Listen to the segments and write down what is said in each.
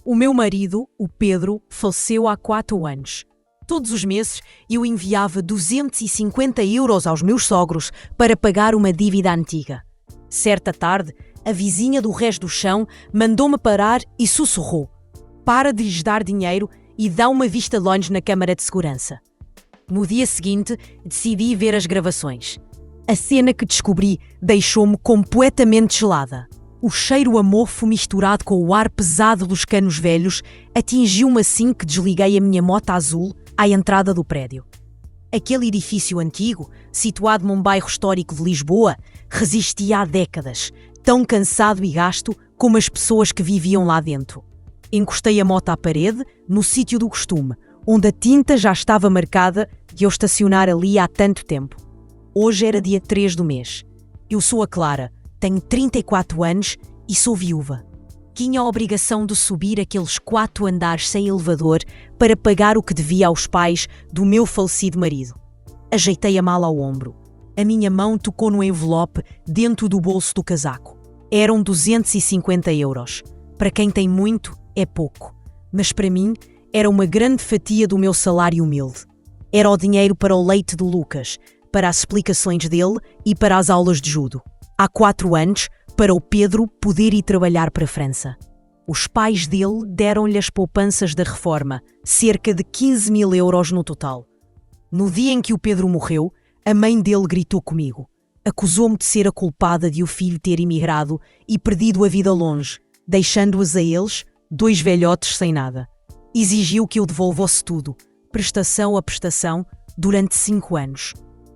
O meu marido, o Pedro, faleceu há 4 anos. Todos os meses eu enviava 250 euros aos meus sogros para pagar uma dívida antiga. Certa tarde, a vizinha do resto do chão mandou-me parar e sussurrou: "Para de lhes dar dinheiro e dá uma vista de longe na câmara de segurança." No dia seguinte, decidi ver as gravações. A cena que descobri deixou-me completamente gelada. O cheiro a mofo misturado com o ar pesado dos canos velhos atingiu-me assim que desliguei a minha moto azul à entrada do prédio. Aquele edifício antigo, situado num bairro histórico de Lisboa, resistia há décadas, tão cansado e gasto como as pessoas que viviam lá dentro. Encostei a moto à parede, no sítio do costume, onde a tinta já estava marcada de eu estacionar ali há tanto tempo. Hoje era dia 3 do mês. Eu sou a Clara, tenho 34 anos e sou viúva. Tinha a obrigação de subir aqueles 4 andares sem elevador para pagar o que devia aos pais do meu falecido marido. Ajeitei a mala ao ombro. A minha mão tocou no envelope dentro do bolso do casaco. Eram 250 euros. Para quem tem muito, é pouco. Mas para mim, era uma grande fatia do meu salário humilde. Era o dinheiro para o leite do Lucas, para as explicações dele e para as aulas de judo. Há 4 anos, para o Pedro poder ir trabalhar para a França. Os pais dele deram-lhe as poupanças da reforma, cerca de 15 mil euros no total. No dia em que o Pedro morreu, a mãe dele gritou comigo. Acusou-me de ser a culpada de o filho ter emigrado e perdido a vida longe, deixando-os a eles, 2 velhotes sem nada. Exigiu que eu devolvesse tudo, prestação a prestação, durante 5 anos.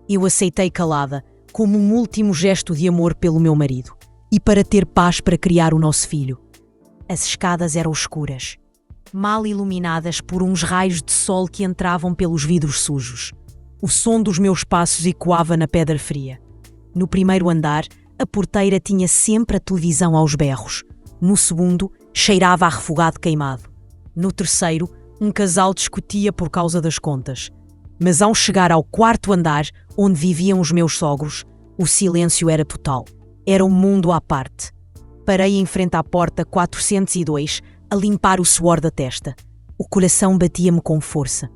Eu aceitei calada, como um último gesto de amor pelo meu marido e para ter paz para criar o nosso filho. As escadas eram escuras, mal iluminadas por uns raios de sol que entravam pelos vidros sujos. O som dos meus passos ecoava na pedra fria. No primeiro andar, a porteira tinha sempre a televisão aos berros. No segundo, cheirava a refogado queimado. No terceiro, um casal discutia por causa das contas. Mas ao chegar ao 4º andar, onde viviam os meus sogros, o silêncio era total. Era um mundo à parte. Parei em frente à porta 402, a limpar o suor da testa. O coração batia-me com força.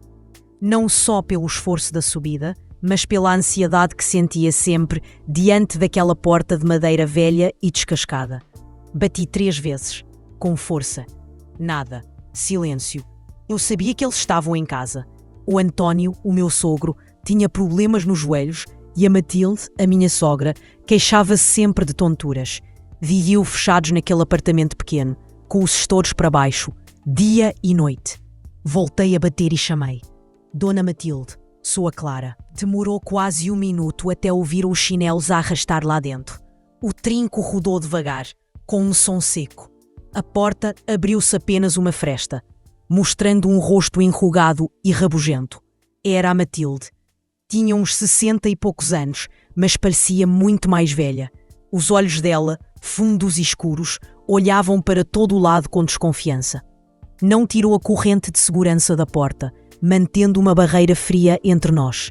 Não só pelo esforço da subida, mas pela ansiedade que sentia sempre diante daquela porta de madeira velha e descascada. Bati 3 vezes, com força. Nada. Silêncio. Eu sabia que eles estavam em casa. O António, o meu sogro, tinha problemas nos joelhos e a Matilde, a minha sogra, queixava-se sempre de tonturas. Viviam fechados naquele apartamento pequeno, com os estouros para baixo, dia e noite. Voltei a bater e chamei. Dona Matilde, sou a Clara. Demorou quase 1 minuto até ouvir os chinelos a arrastar lá dentro. O trinco rodou devagar, com um som seco. A porta abriu-se apenas uma fresta, mostrando um rosto enrugado e rabugento. Era a Matilde. Tinha uns 60 e poucos anos, mas parecia muito mais velha. Os olhos dela, fundos e escuros, olhavam para todo o lado com desconfiança. Não tirou a corrente de segurança da porta, mantendo uma barreira fria entre nós.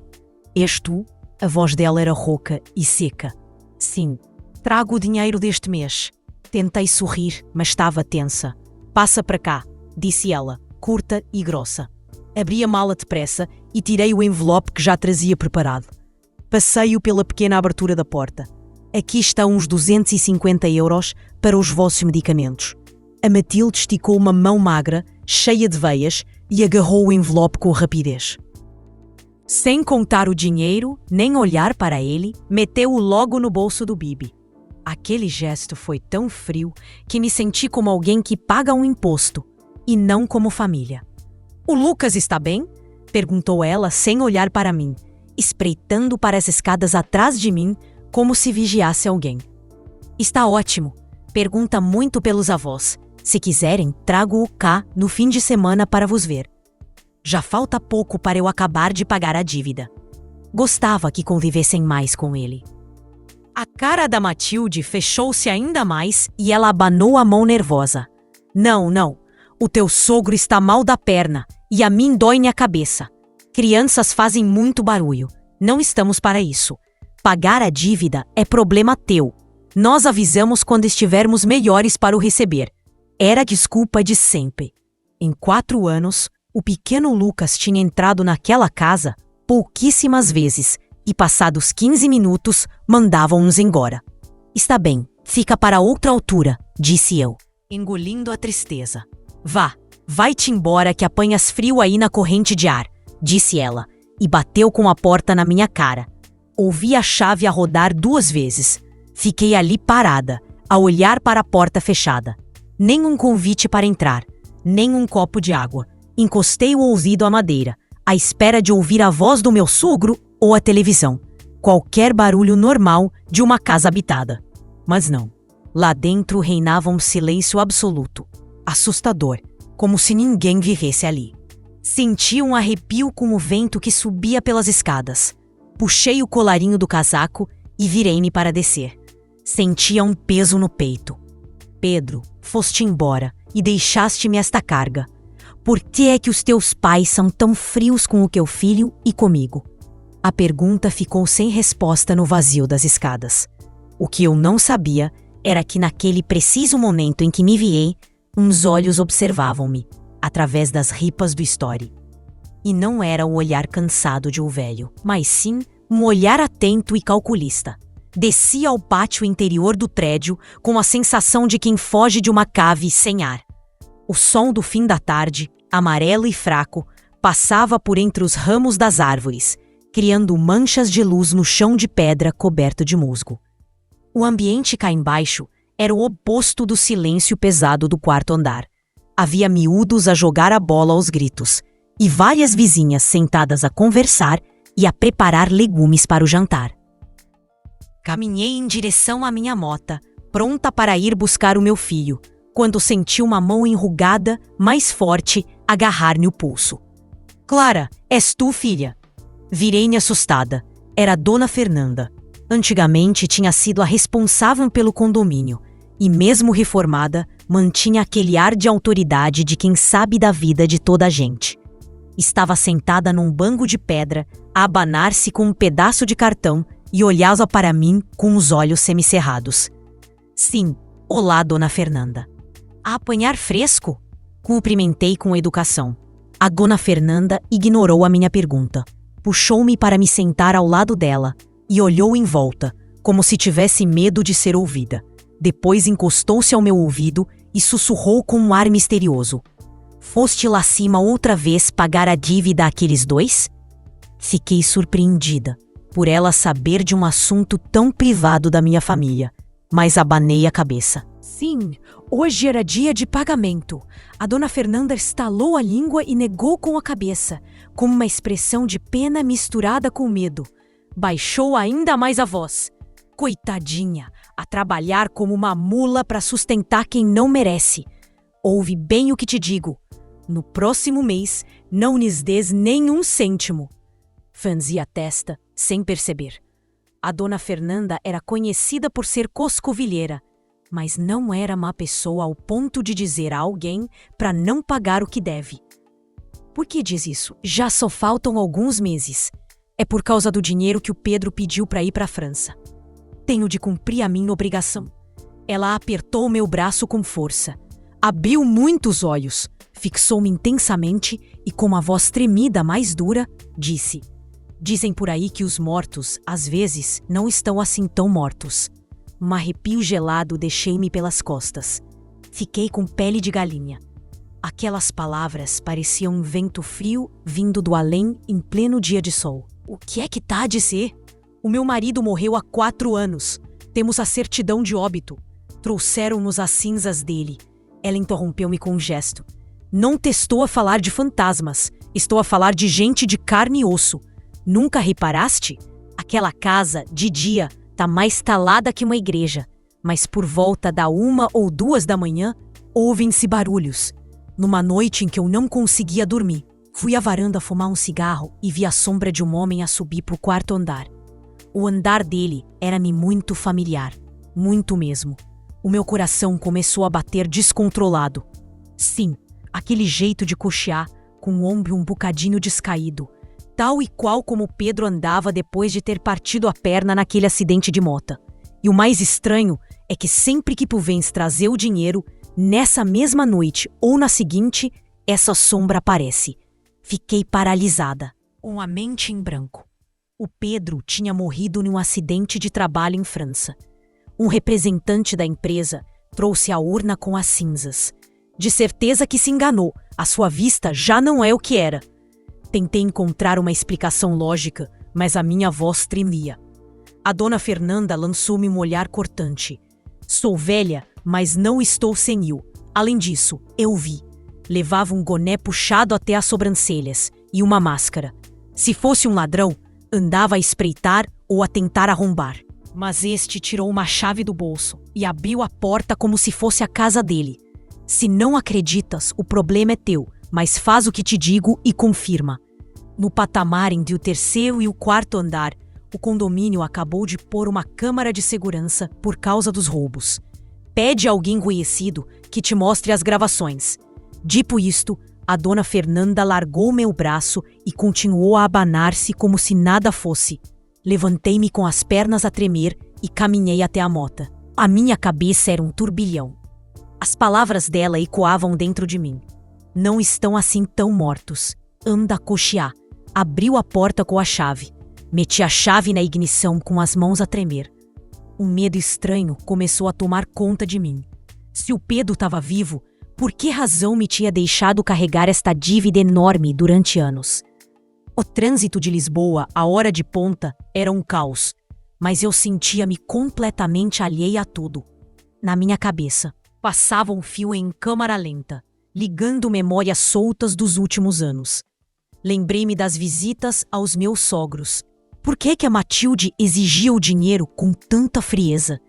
És tu? A voz dela era rouca e seca. Sim, trago o dinheiro deste mês. Tentei sorrir, mas estava tensa. Passa para cá, disse ela, curta e grossa. Abri a mala depressa e tirei o envelope que já trazia preparado. Passei-o pela pequena abertura da porta. Aqui estão uns 250 euros para os vossos medicamentos. A Matilde esticou uma mão magra, cheia de veias, e agarrou o envelope com rapidez. Sem contar o dinheiro, nem olhar para ele, meteu-o logo no bolso do Bibi. Aquele gesto foi tão frio que me senti como alguém que paga um imposto, e não como família. O Lucas está bem? Perguntou ela sem olhar para mim, espreitando para as escadas atrás de mim como se vigiasse alguém. Está ótimo. Pergunta muito pelos avós. Se quiserem, trago-o cá no fim de semana para vos ver. Já falta pouco para eu acabar de pagar a dívida. Gostava que convivessem mais com ele. A cara da Matilde fechou-se ainda mais e ela abanou a mão nervosa. Não, não. O teu sogro está mal da perna e a mim dói-me a cabeça. Crianças fazem muito barulho. Não estamos para isso. Pagar a dívida é problema teu. Nós avisamos quando estivermos melhores para o receber. Era a desculpa de sempre. Em 4 anos, o pequeno Lucas tinha entrado naquela casa pouquíssimas vezes e, passados 15 minutos, mandavam-nos embora. Está bem, fica para outra altura, disse eu, engolindo a tristeza. Vai-te embora que apanhas frio aí na corrente de ar, disse ela, e bateu com a porta na minha cara. Ouvi a chave a rodar 2 vezes. Fiquei ali parada, a olhar para a porta fechada. Nem um convite para entrar, nem um copo de água. Encostei o ouvido à madeira, à espera de ouvir a voz do meu sogro ou a televisão. Qualquer barulho normal de uma casa habitada. Mas não. Lá dentro reinava um silêncio absoluto, assustador, como se ninguém vivesse ali. Senti um arrepio com o vento que subia pelas escadas. Puxei o colarinho do casaco e virei-me para descer. Sentia um peso no peito. Pedro, foste embora e deixaste-me esta carga. Por que é que os teus pais são tão frios com o teu filho e comigo? A pergunta ficou sem resposta no vazio das escadas. O que eu não sabia era que naquele preciso momento em que me virei, uns olhos observavam-me, através das ripas do story. E não era o olhar cansado de um velho, mas sim um olhar atento e calculista. Desci ao pátio interior do prédio com a sensação de quem foge de uma cave sem ar. O sol do fim da tarde, amarelo e fraco, passava por entre os ramos das árvores, criando manchas de luz no chão de pedra coberto de musgo. O ambiente cá embaixo era o oposto do silêncio pesado do 4º andar. Havia miúdos a jogar a bola aos gritos, e várias vizinhas sentadas a conversar e a preparar legumes para o jantar. Caminhei em direção à minha mota, pronta para ir buscar o meu filho, quando senti uma mão enrugada, mais forte, agarrar-me o pulso. Clara, és tu, filha? Virei-me assustada. Era a Dona Fernanda. Antigamente tinha sido a responsável pelo condomínio, e mesmo reformada, mantinha aquele ar de autoridade de quem sabe da vida de toda a gente. Estava sentada num banco de pedra, a abanar-se com um pedaço de cartão e olhava para mim com os olhos semicerrados. Sim, olá, Dona Fernanda. A apanhar fresco? Cumprimentei com educação. A Dona Fernanda ignorou a minha pergunta. Puxou-me para me sentar ao lado dela e olhou em volta, como se tivesse medo de ser ouvida. Depois encostou-se ao meu ouvido e sussurrou com um ar misterioso. Foste lá cima outra vez pagar a dívida àqueles 2? Fiquei surpreendida por ela saber de um assunto tão privado da minha família, mas abanei a cabeça. Sim, hoje era dia de pagamento. A Dona Fernanda estalou a língua e negou com a cabeça, com uma expressão de pena misturada com medo. Baixou ainda mais a voz. Coitadinha, a trabalhar como uma mula para sustentar quem não merece. Ouve bem o que te digo. No próximo mês, não lhes des nenhum cêntimo. Franzi a testa, sem perceber. A Dona Fernanda era conhecida por ser coscovilheira, mas não era má pessoa ao ponto de dizer a alguém para não pagar o que deve. Por que diz isso? Já só faltam alguns meses. É por causa do dinheiro que o Pedro pediu para ir para a França. Tenho de cumprir a minha obrigação. Ela apertou meu braço com força. Abriu muitos olhos, fixou-me intensamente e, com uma voz tremida mais dura, disse: Dizem por aí que os mortos, às vezes, não estão assim tão mortos. Um arrepio gelado deixei-me pelas costas. Fiquei com pele de galinha. Aquelas palavras pareciam um vento frio vindo do além em pleno dia de sol. O que é que tá a dizer? O meu marido morreu há 4 anos. Temos a certidão de óbito. Trouxeram-nos as cinzas dele. Ela interrompeu-me com um gesto. Não te estou a falar de fantasmas. Estou a falar de gente de carne e osso. Nunca reparaste? Aquela casa, de dia, tá mais talada que uma igreja. Mas por volta da 1 ou 2 da manhã, ouvem-se barulhos. Numa noite em que eu não conseguia dormir, fui à varanda fumar um cigarro e vi a sombra de um homem a subir pro 4º andar. O andar dele era-me muito familiar. Muito mesmo. O meu coração começou a bater descontrolado. Sim, aquele jeito de coxear, com o ombro um bocadinho descaído, tal e qual como Pedro andava depois de ter partido a perna naquele acidente de mota. E o mais estranho é que sempre que tu vens trazer o dinheiro, Nessa mesma noite ou na seguinte, essa sombra aparece. Fiquei paralisada, com a mente em branco. O Pedro tinha morrido num acidente de trabalho em França. Um representante da empresa trouxe a urna com as cinzas. De certeza que se enganou, a sua vista já não é o que era. Tentei encontrar uma explicação lógica, mas a minha voz tremia. A dona Fernanda lançou-me um olhar cortante. Sou velha, mas não estou senil. Além disso, eu vi. Levava um boné puxado até as sobrancelhas e uma máscara. Se fosse um ladrão, andava a espreitar ou a tentar arrombar. Mas este tirou uma chave do bolso e abriu a porta como se fosse a casa dele. Se não acreditas, o problema é teu, mas faz o que te digo e confirma. No patamar entre o terceiro e o quarto andar, o condomínio acabou de pôr uma câmara de segurança por causa dos roubos. Pede a alguém conhecido que te mostre as gravações. Dito isto, a dona Fernanda largou meu braço e continuou a abanar-se como se nada fosse. Levantei-me com as pernas a tremer e caminhei até a mota. A minha cabeça era um turbilhão. As palavras dela ecoavam dentro de mim. Não estão assim tão mortos. Anda a cochear. Abriu a porta com a chave. Meti a chave na ignição com as mãos a tremer. Um medo estranho começou a tomar conta de mim. Se o Pedro estava vivo, por que razão me tinha deixado carregar esta dívida enorme durante anos? O trânsito de Lisboa, à hora de ponta, era um caos, mas eu sentia-me completamente alheia a tudo. Na minha cabeça, passava um fio em câmara lenta, ligando memórias soltas dos últimos anos. Lembrei-me das visitas aos meus sogros. Por que a Matilde exigia o dinheiro com tanta frieza?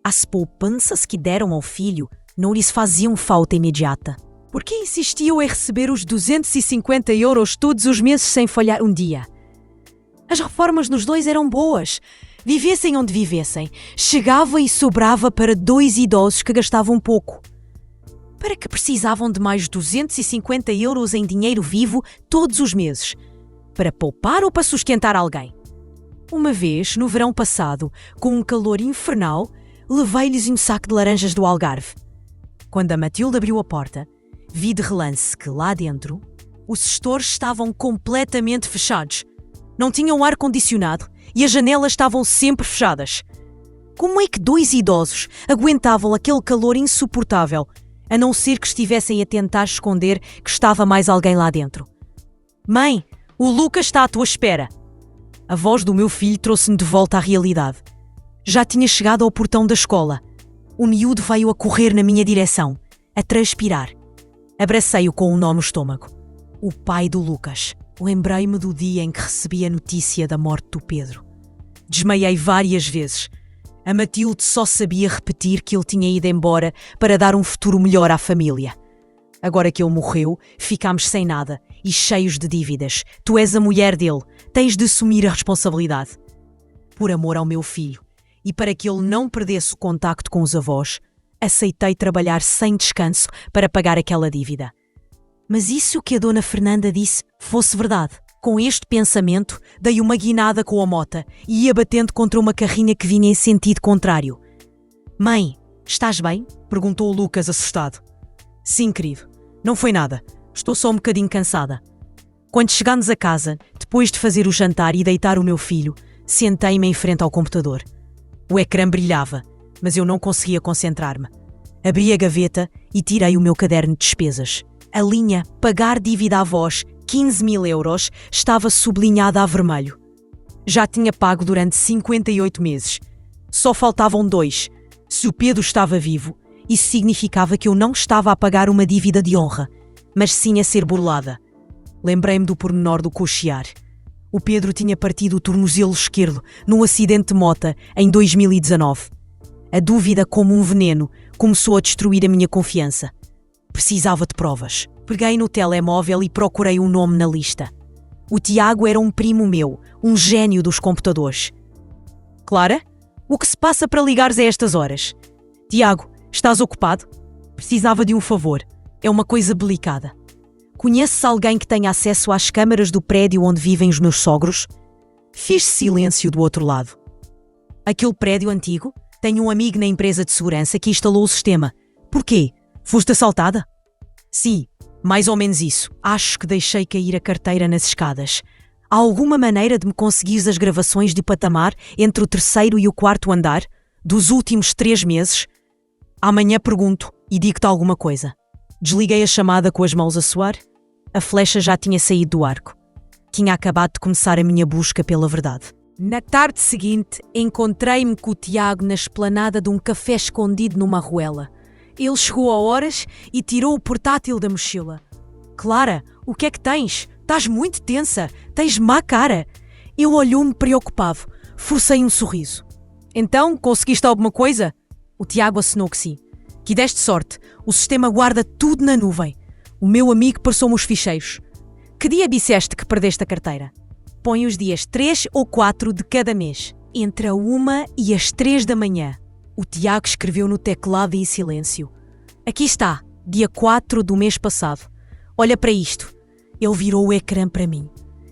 As poupanças que deram ao filho não lhes faziam falta imediata. Por que insistiam em receber os 250 euros todos os meses sem falhar um dia? As reformas nos dois eram boas. Vivessem onde vivessem, chegava e sobrava para 2 idosos que gastavam pouco. Para que precisavam de mais 250 euros em dinheiro vivo todos os meses? Para poupar ou para sustentar alguém? Uma vez, no verão passado, com um calor infernal, levei-lhes um saco de laranjas do Algarve. Quando a Matilde abriu a porta, vi de relance que lá dentro os estores estavam completamente fechados. Não tinham ar-condicionado e as janelas estavam sempre fechadas. Como é que 2 idosos aguentavam aquele calor insuportável, a não ser que estivessem a tentar esconder que estava mais alguém lá dentro? Mãe, o Lucas está à tua espera. A voz do meu filho trouxe-me de volta à realidade. Já tinha chegado ao portão da escola. O miúdo veio a correr na minha direção, a transpirar. Abracei-o com um nó no estômago. O pai do Lucas. Lembrei-me do dia em que recebi a notícia da morte do Pedro. Desmaiei várias vezes. A Matilde só sabia repetir que ele tinha ido embora para dar um futuro melhor à família. Agora que ele morreu, ficámos sem nada e cheios de dívidas. Tu és a mulher dele, tens de assumir a responsabilidade. Por amor ao meu filho e para que ele não perdesse o contacto com os avós, aceitei trabalhar sem descanso para pagar aquela dívida. Mas e se o que a dona Fernanda disse fosse verdade? Com este pensamento, dei uma guinada com a mota e ia batendo contra uma carrinha que vinha em sentido contrário. Mãe, estás bem? Perguntou o Lucas assustado. Sim, querido. Não foi nada. Estou só um bocadinho cansada. Quando chegámos a casa, depois de fazer o jantar e deitar o meu filho, sentei-me em frente ao computador. O ecrã brilhava, mas eu não conseguia concentrar-me. Abri a gaveta e tirei o meu caderno de despesas. A linha Pagar dívida à avós, 15.000 euros, estava sublinhada a vermelho. Já tinha pago durante 58 meses. Só faltavam 2. Se o Pedro estava vivo, isso significava que eu não estava a pagar uma dívida de honra, mas sim a ser burlada. Lembrei-me do pormenor do cochear. O Pedro tinha partido o tornozelo esquerdo num acidente de mota em 2019. A dúvida, como um veneno, começou a destruir a minha confiança. Precisava de provas. Peguei no telemóvel e procurei um nome na lista. O Tiago era um primo meu, um gênio dos computadores. Clara, o que se passa para ligares a estas horas? Tiago, estás ocupado? Precisava de um favor. É uma coisa delicada. Conheces alguém que tenha acesso às câmaras do prédio onde vivem os meus sogros? Fiz silêncio do outro lado. Aquele prédio antigo? Tenho um amigo na empresa de segurança que instalou o sistema. Porquê? Foste assaltada? Sim, mais ou menos isso. Acho que deixei cair a carteira nas escadas. Há alguma maneira de me conseguires as gravações de patamar entre o terceiro e o quarto andar? Dos últimos 3 meses? Amanhã pergunto e digo-te alguma coisa. Desliguei a chamada com as mãos a suar. A flecha já tinha saído do arco. Tinha acabado de começar a minha busca pela verdade. Na tarde seguinte, encontrei-me com o Tiago na esplanada de um café escondido numa arruela. Ele chegou a horas e tirou o portátil da mochila. Clara, o que é que tens? Estás muito tensa. Tens má cara. Eu olhou-me preocupado. Forcei um sorriso. Então, conseguiste alguma coisa? O Tiago acenou que sim. Que deste sorte. O sistema guarda tudo na nuvem. O meu amigo passou-me os ficheiros. Que dia disseste que perdeste a carteira? Põe os dias 3 ou 4 de cada mês. Entre a 1 e as 3 da manhã. O Tiago escreveu no teclado em silêncio. Aqui está, dia 4 do mês passado. Olha para isto. Ele virou o ecrã para mim.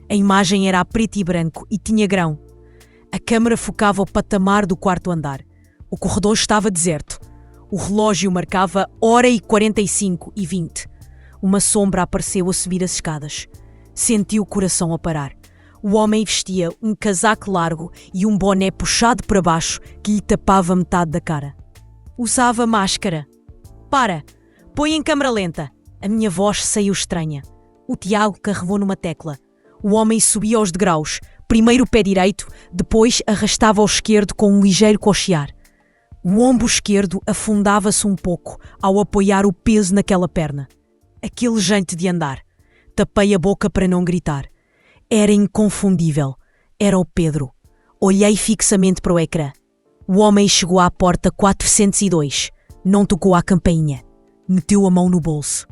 A imagem era a preto e branco e tinha grão. A câmara focava o patamar do quarto andar. O corredor estava deserto. O relógio marcava 1h45:20. Uma sombra apareceu a subir as escadas. Senti o coração a parar. O homem vestia um casaco largo e um boné puxado para baixo que lhe tapava metade da cara. Usava máscara. Para! Põe em câmara lenta. A minha voz saiu estranha. O Tiago carregou numa tecla. O homem subia aos degraus. Primeiro o pé direito, depois arrastava ao esquerdo com um ligeiro coxear. O ombro esquerdo afundava-se um pouco ao apoiar o peso naquela perna. Aquele jeito de andar. Tapei a boca para não gritar. Era inconfundível. Era o Pedro. Olhei fixamente para o ecrã. O homem chegou à porta 402. Não tocou à campainha. Meteu a mão no bolso.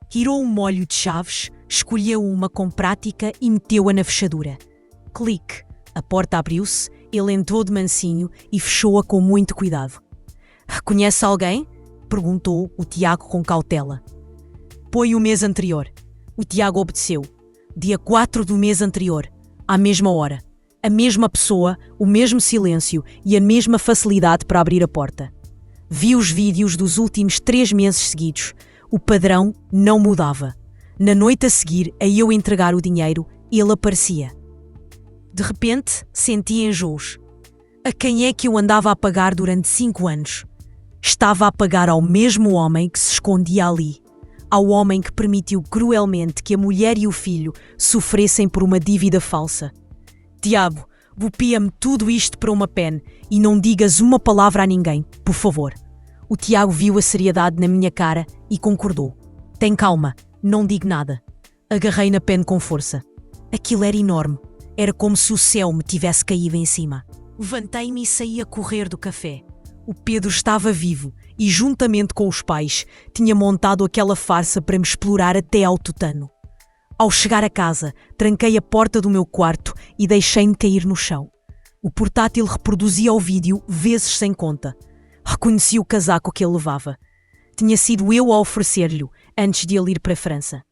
Tirou um molho de chaves, escolheu uma com prática e meteu-a na fechadura. Clique. A porta abriu-se, ele entrou de mansinho e fechou-a com muito cuidado. Reconhece alguém? Perguntou o Tiago com cautela. Põe o mês anterior. O Tiago obedeceu. Dia 4 do mês anterior, à mesma hora. A mesma pessoa, o mesmo silêncio e a mesma facilidade para abrir a porta. Vi os vídeos dos últimos 3 meses seguidos. O padrão não mudava. Na noite a seguir, a eu entregar o dinheiro, ele aparecia. De repente, senti enjoos. A quem é que eu andava a pagar durante 5 anos? Estava a pagar ao mesmo homem que se escondia ali. Ao homem que permitiu cruelmente que a mulher e o filho sofressem por uma dívida falsa. Diabo, bopia-me tudo isto para uma pen e não digas uma palavra a ninguém, por favor. O Tiago viu a seriedade na minha cara e concordou. Tem calma, não digo nada. Agarrei na pen com força. Aquilo era enorme. Era como se o céu me tivesse caído em cima. Levantei-me e saí a correr do café. O Pedro estava vivo e, juntamente com os pais, tinha montado aquela farsa para me explorar até ao tutano. Ao chegar a casa, tranquei a porta do meu quarto e deixei-me cair no chão. O portátil reproduzia o vídeo vezes sem conta. Reconheci o casaco que ele levava. Tinha sido eu a oferecer-lhe antes de ele ir para a França.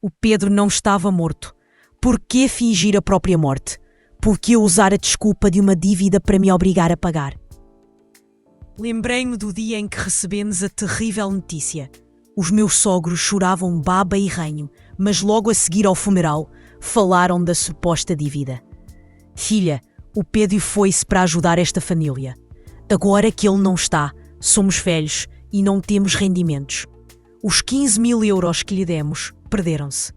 O Pedro não estava morto. Por que fingir a própria morte? Por que usar a desculpa de uma dívida para me obrigar a pagar? Lembrei-me do dia em que recebemos a terrível notícia. Os meus sogros choravam baba e ranho, mas logo a seguir ao funeral, falaram da suposta dívida. Filha, o Pedro foi-se para ajudar esta família. Agora que ele não está, somos velhos e não temos rendimentos. Os 15.000 euros que lhe demos perderam-se.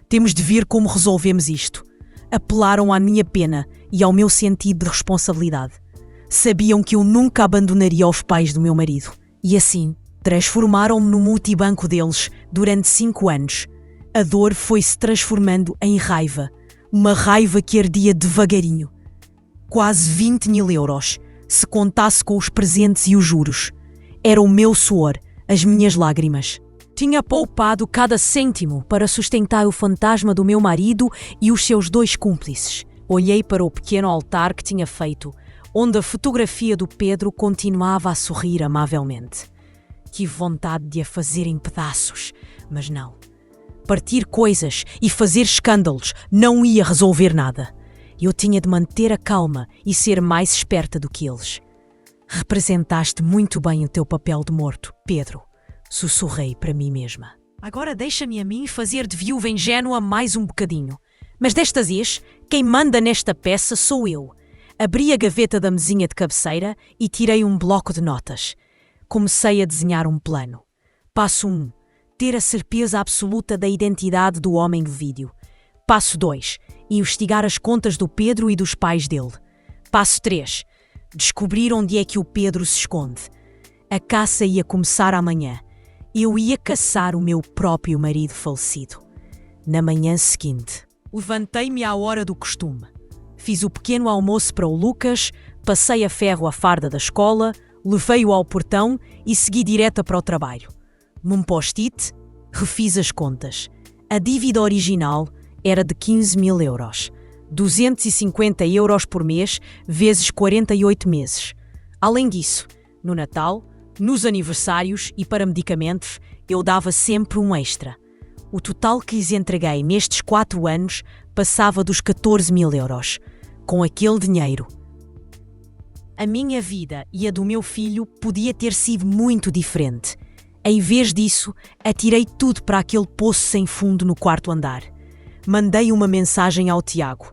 Temos de ver como resolvemos isto. Apelaram à minha pena e ao meu sentido de responsabilidade. Sabiam que eu nunca abandonaria os pais do meu marido. E assim, transformaram-me no multibanco deles durante 5 anos. A dor foi-se transformando em raiva. Uma raiva que ardia devagarinho. Quase 20.000 euros, se contasse com os presentes e os juros. Era o meu suor, as minhas lágrimas. Tinha poupado cada cêntimo para sustentar o fantasma do meu marido e os seus 2 cúmplices. Olhei para o pequeno altar que tinha feito, onde a fotografia do Pedro continuava a sorrir amavelmente. Tive vontade de a fazer em pedaços, mas não. Partir coisas e fazer escândalos não ia resolver nada. Eu tinha de manter a calma e ser mais esperta do que eles. Representaste muito bem o teu papel de morto, Pedro. Sussurrei para mim mesma. Agora deixa-me a mim fazer de viúva ingênua mais um bocadinho. Mas desta vez, quem manda nesta peça sou eu. Abri a gaveta da mesinha de cabeceira e tirei um bloco de notas. Comecei a desenhar um plano. Passo 1. Ter a certeza absoluta da identidade do homem do vídeo. Passo 2. Investigar as contas do Pedro e dos pais dele. Passo 3. Descobrir onde é que o Pedro se esconde. A caça ia começar amanhã. Eu ia caçar o meu próprio marido falecido. Na manhã seguinte, levantei-me à hora do costume. Fiz o pequeno almoço para o Lucas, passei a ferro a farda da escola, levei-o ao portão e segui direta para o trabalho. Num post-it, refiz as contas. A dívida original era de 15.000 euros. 250 euros por mês, vezes 48 meses. Além disso, no Natal, nos aniversários e para medicamentos, eu dava sempre um extra. O total que lhes entreguei nestes 4 anos passava dos 14.000 euros. Com aquele dinheiro, a minha vida e a do meu filho podia ter sido muito diferente. Em vez disso, atirei tudo para aquele poço sem fundo no 4º andar. Mandei uma mensagem ao Tiago.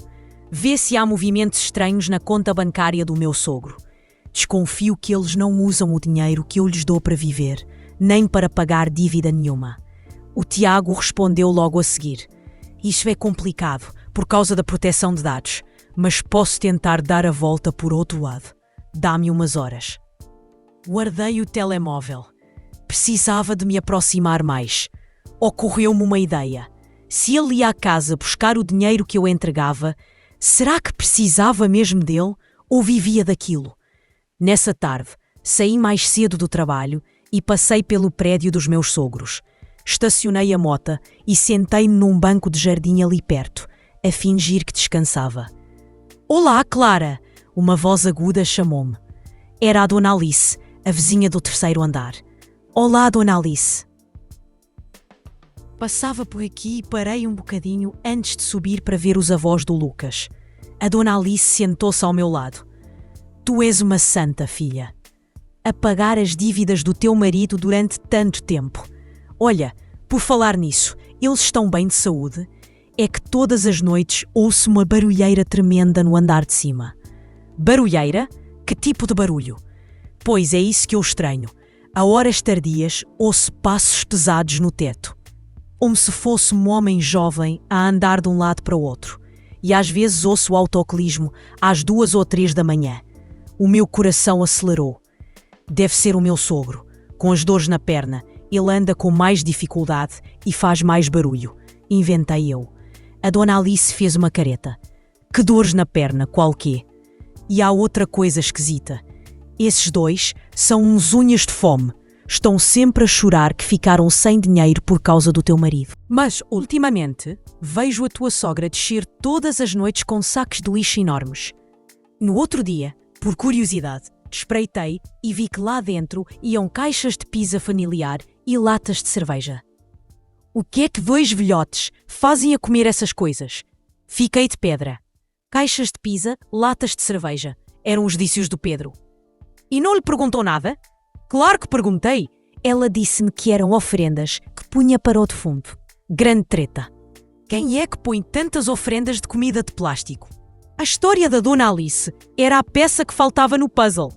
Vê se há movimentos estranhos na conta bancária do meu sogro. Desconfio que eles não usam o dinheiro que eu lhes dou para viver, nem para pagar dívida nenhuma. O Tiago respondeu logo a seguir. Isso é complicado, por causa da proteção de dados, mas posso tentar dar a volta por outro lado. Dá-me umas horas. Guardei o telemóvel. Precisava de me aproximar mais. Ocorreu-me uma ideia. Se ele ia à casa buscar o dinheiro que eu entregava, será que precisava mesmo dele ou vivia daquilo? Nessa tarde, saí mais cedo do trabalho e passei pelo prédio dos meus sogros. Estacionei a mota e sentei-me num banco de jardim ali perto, a fingir que descansava. Olá, Clara! Uma voz aguda chamou-me. Era a Dona Alice, a vizinha do 3º andar. Olá, Dona Alice. Passava por aqui e parei um bocadinho antes de subir para ver os avós do Lucas. A Dona Alice sentou-se ao meu lado. Tu és uma santa, filha. A pagar as dívidas do teu marido durante tanto tempo. Olha, por falar nisso, eles estão bem de saúde? É que todas as noites ouço uma barulheira tremenda no andar de cima. Barulheira? Que tipo de barulho? Pois é isso que eu estranho. A horas tardias ouço passos pesados no teto. Como se fosse um homem jovem a andar de um lado para o outro. E às vezes ouço o autocolismo às 2 ou 3 da manhã. O meu coração acelerou. Deve ser o meu sogro. Com as dores na perna, ele anda com mais dificuldade e faz mais barulho. Inventei eu. A Dona Alice fez uma careta. Que dores na perna, qual quê? E há outra coisa esquisita. Esses dois são uns unhas de fome. Estão sempre a chorar que ficaram sem dinheiro por causa do teu marido. Mas, ultimamente, vejo a tua sogra descer todas as noites com sacos de lixo enormes. No outro dia, por curiosidade, espreitei e vi que lá dentro iam caixas de pizza familiar e latas de cerveja. O que é que 2 velhotes fazem a comer essas coisas? Fiquei de pedra. Caixas de pizza, latas de cerveja. Eram os dícios do Pedro. E não lhe perguntou nada? Claro que perguntei. Ela disse-me que eram oferendas que punha para o defunto. Grande treta. Quem é que põe tantas oferendas de comida de plástico? A história da Dona Alice era a peça que faltava no puzzle.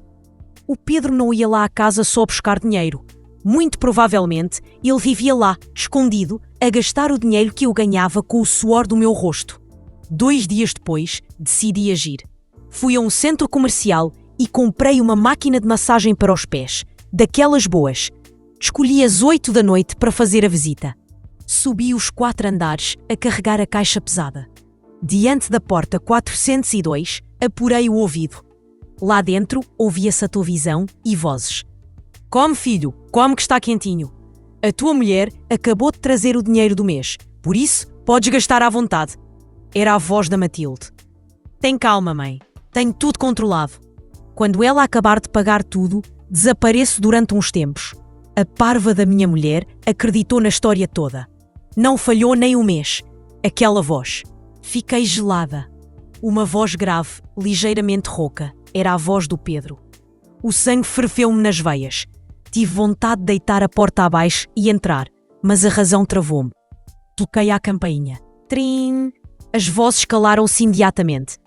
O Pedro não ia lá à casa só buscar dinheiro. Muito provavelmente, ele vivia lá, escondido, a gastar o dinheiro que eu ganhava com o suor do meu rosto. 2 dias depois, decidi agir. Fui a um centro comercial e comprei uma máquina de massagem para os pés, daquelas boas. Escolhi às 8 da noite para fazer a visita. Subi os 4 andares a carregar a caixa pesada. Diante da porta 402, apurei o ouvido. Lá dentro, ouvia-se a televisão e vozes. Come, filho, come que está quentinho. A tua mulher acabou de trazer o dinheiro do mês, por isso podes gastar à vontade. Era a voz da Matilde. Tem calma, mãe. Tenho tudo controlado. Quando ela acabar de pagar tudo, desapareço durante uns tempos. A parva da minha mulher acreditou na história toda. Não falhou nem um mês. Aquela voz. Fiquei gelada. Uma voz grave, ligeiramente rouca. Era a voz do Pedro. O sangue ferveu-me nas veias. Tive vontade de deitar a porta abaixo e entrar, mas a razão travou-me. Toquei à campainha. Trim! As vozes calaram-se imediatamente.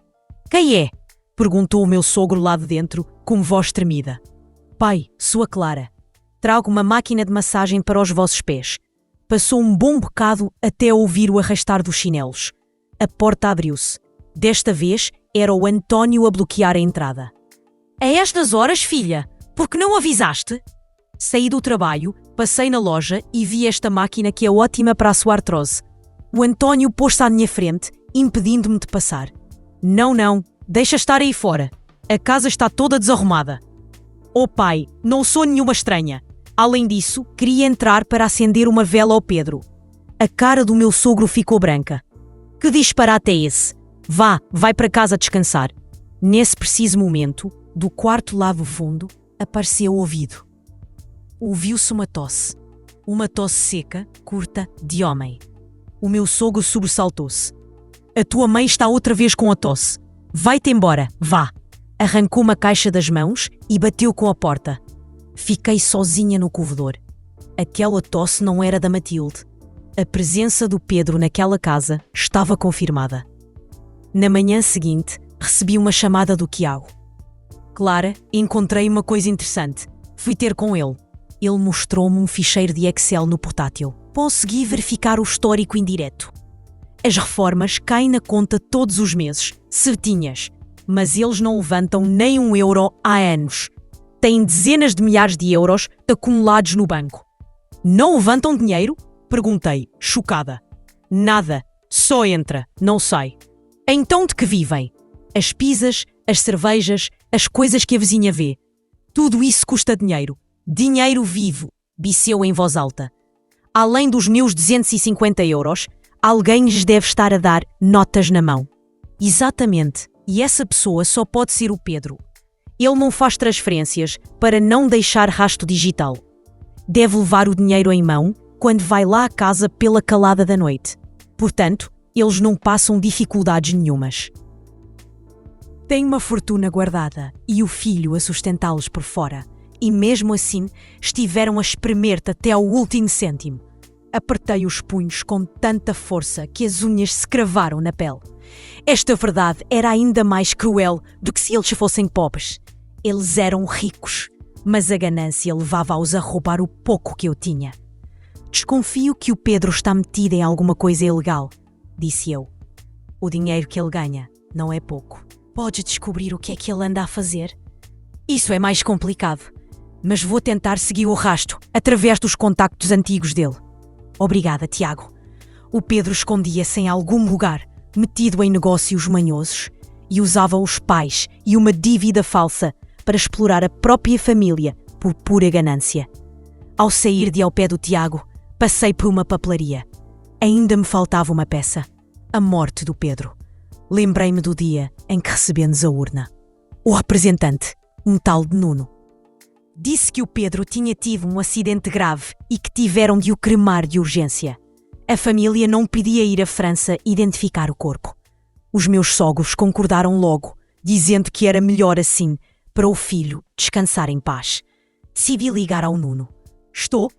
Quem é? Perguntou o meu sogro lá de dentro, com voz tremida. Pai, sou a Clara. Trago uma máquina de massagem para os vossos pés. Passou um bom bocado até ouvir o arrastar dos chinelos. A porta abriu-se. Desta vez era o António a bloquear a entrada. A estas horas, filha? Por que não avisaste? Saí do trabalho, passei na loja e vi esta máquina que é ótima para a sua artrose. O António pôs-se à minha frente, impedindo-me de passar. Não, deixa estar aí fora. A casa está toda desarrumada. Oh pai, não sou nenhuma estranha. Além disso, queria entrar para acender uma vela ao Pedro. A cara do meu sogro ficou branca. Que disparate é esse? Vai para casa descansar. Nesse preciso momento, do quarto lá do fundo, apareceu o ouvido. Ouviu-se uma tosse. Uma tosse seca, curta, de homem. O meu sogro sobressaltou-se. A tua mãe está outra vez com a tosse. Vai-te embora, vá. Arrancou uma caixa das mãos e bateu com a porta. Fiquei sozinha no corredor. Aquela tosse não era da Matilde. A presença do Pedro naquela casa estava confirmada. Na manhã seguinte, recebi uma chamada do Tiago. Clara, encontrei uma coisa interessante. Fui ter com ele. Ele mostrou-me um ficheiro de Excel no portátil. Consegui verificar o histórico indireto. As reformas caem na conta todos os meses, certinhas, mas eles não levantam nem €1 há anos. Têm dezenas de milhares de euros acumulados no banco. Não levantam dinheiro? Perguntei, chocada. Nada, só entra, não sai. Então de que vivem? As pizzas, as cervejas, as coisas que a vizinha vê. Tudo isso custa dinheiro. Dinheiro vivo, biceu em voz alta. Além dos meus 250 euros, alguém lhes deve estar a dar notas na mão. Exatamente, e essa pessoa só pode ser o Pedro. Ele não faz transferências para não deixar rastro digital. Deve levar o dinheiro em mão quando vai lá à casa pela calada da noite. Portanto, eles não passam dificuldades nenhumas. Tem uma fortuna guardada e o filho a sustentá-los por fora. E mesmo assim, estiveram a espremer-te até ao último cêntimo. Apertei os punhos com tanta força que as unhas se cravaram na pele. Esta verdade era ainda mais cruel do que se eles fossem pobres. Eles eram ricos, mas a ganância levava-os a roubar o pouco que eu tinha. Desconfio que o Pedro está metido em alguma coisa ilegal, disse eu. O dinheiro que ele ganha não é pouco. Podes descobrir o que é que ele anda a fazer? Isso é mais complicado, mas vou tentar seguir o rastro através dos contactos antigos dele. Obrigada, Tiago. O Pedro escondia-se em algum lugar, metido em negócios manhosos, e usava os pais e uma dívida falsa para explorar a própria família por pura ganância. Ao sair de ao pé do Tiago, passei por uma papelaria. Ainda me faltava uma peça. A morte do Pedro. Lembrei-me do dia em que recebemos a urna. O representante, um tal de Nuno, disse que o Pedro tinha tido um acidente grave e que tiveram de o cremar de urgência. A família não podia ir à França identificar o corpo. Os meus sogros concordaram logo, dizendo que era melhor assim, para o filho descansar em paz. Decidi ligar ao Nuno. Estou?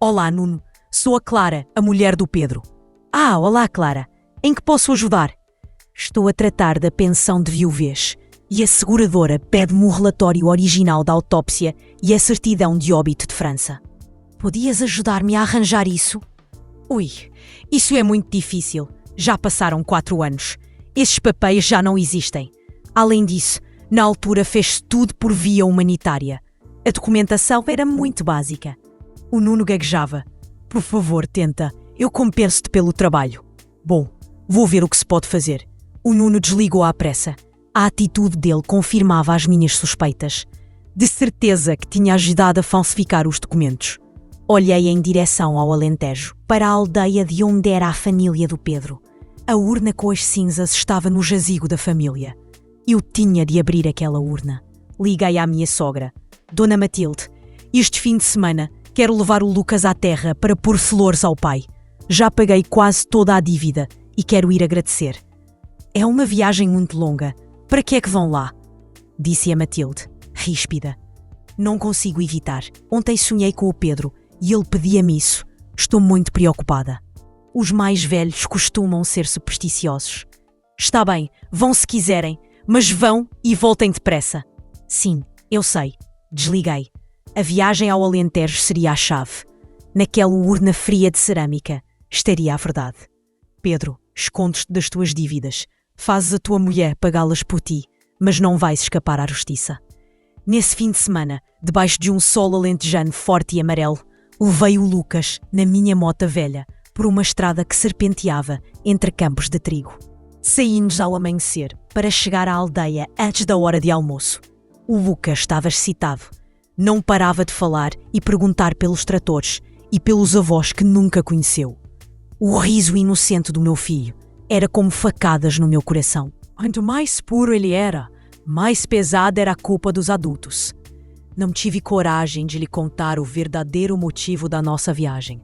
Olá, Nuno. Sou a Clara, a mulher do Pedro. Ah, olá, Clara. Em que posso ajudar? Estou a tratar da pensão de viuvez e a seguradora pede-me o relatório original da autópsia e a certidão de óbito de França. Podias ajudar-me a arranjar isso? Ui, isso é muito difícil. Já passaram 4 anos. Esses papéis já não existem. Além disso, na altura fez-se tudo por via humanitária. A documentação era muito básica. O Nuno gaguejava. Por favor, tenta. Eu compenso-te pelo trabalho. Bom, vou ver o que se pode fazer. O Nuno desligou à pressa. A atitude dele confirmava as minhas suspeitas. De certeza que tinha ajudado a falsificar os documentos. Olhei em direção ao Alentejo, para a aldeia de onde era a família do Pedro. A urna com as cinzas estava no jazigo da família. Eu tinha de abrir aquela urna. Liguei à minha sogra, Dona Matilde. Este fim de semana quero levar o Lucas à terra para pôr flores ao pai. Já paguei quase toda a dívida e quero ir agradecer. É uma viagem muito longa. Para que é que vão lá? Disse a Matilde, ríspida. Não consigo evitar. Ontem sonhei com o Pedro e ele pedia-me isso. Estou muito preocupada. Os mais velhos costumam ser supersticiosos. Está bem, vão se quiserem, mas vão e voltem depressa. Sim, eu sei. Desliguei. A viagem ao Alentejo seria a chave. Naquela urna fria de cerâmica estaria a verdade. Pedro, escondes-te das tuas dívidas. Fazes a tua mulher pagá-las por ti, mas não vais escapar à justiça. Nesse fim de semana, debaixo de um sol alentejano forte e amarelo, levei o Lucas, na minha mota velha, por uma estrada que serpenteava entre campos de trigo. Saímos ao amanhecer para chegar à aldeia antes da hora de almoço. O Lucas estava excitado. Não parava de falar e perguntar pelos tratores e pelos avós que nunca conheceu. O riso inocente do meu filho era como facadas no meu coração. Quanto mais puro ele era, mais pesada era a culpa dos adultos. Não tive coragem de lhe contar o verdadeiro motivo da nossa viagem.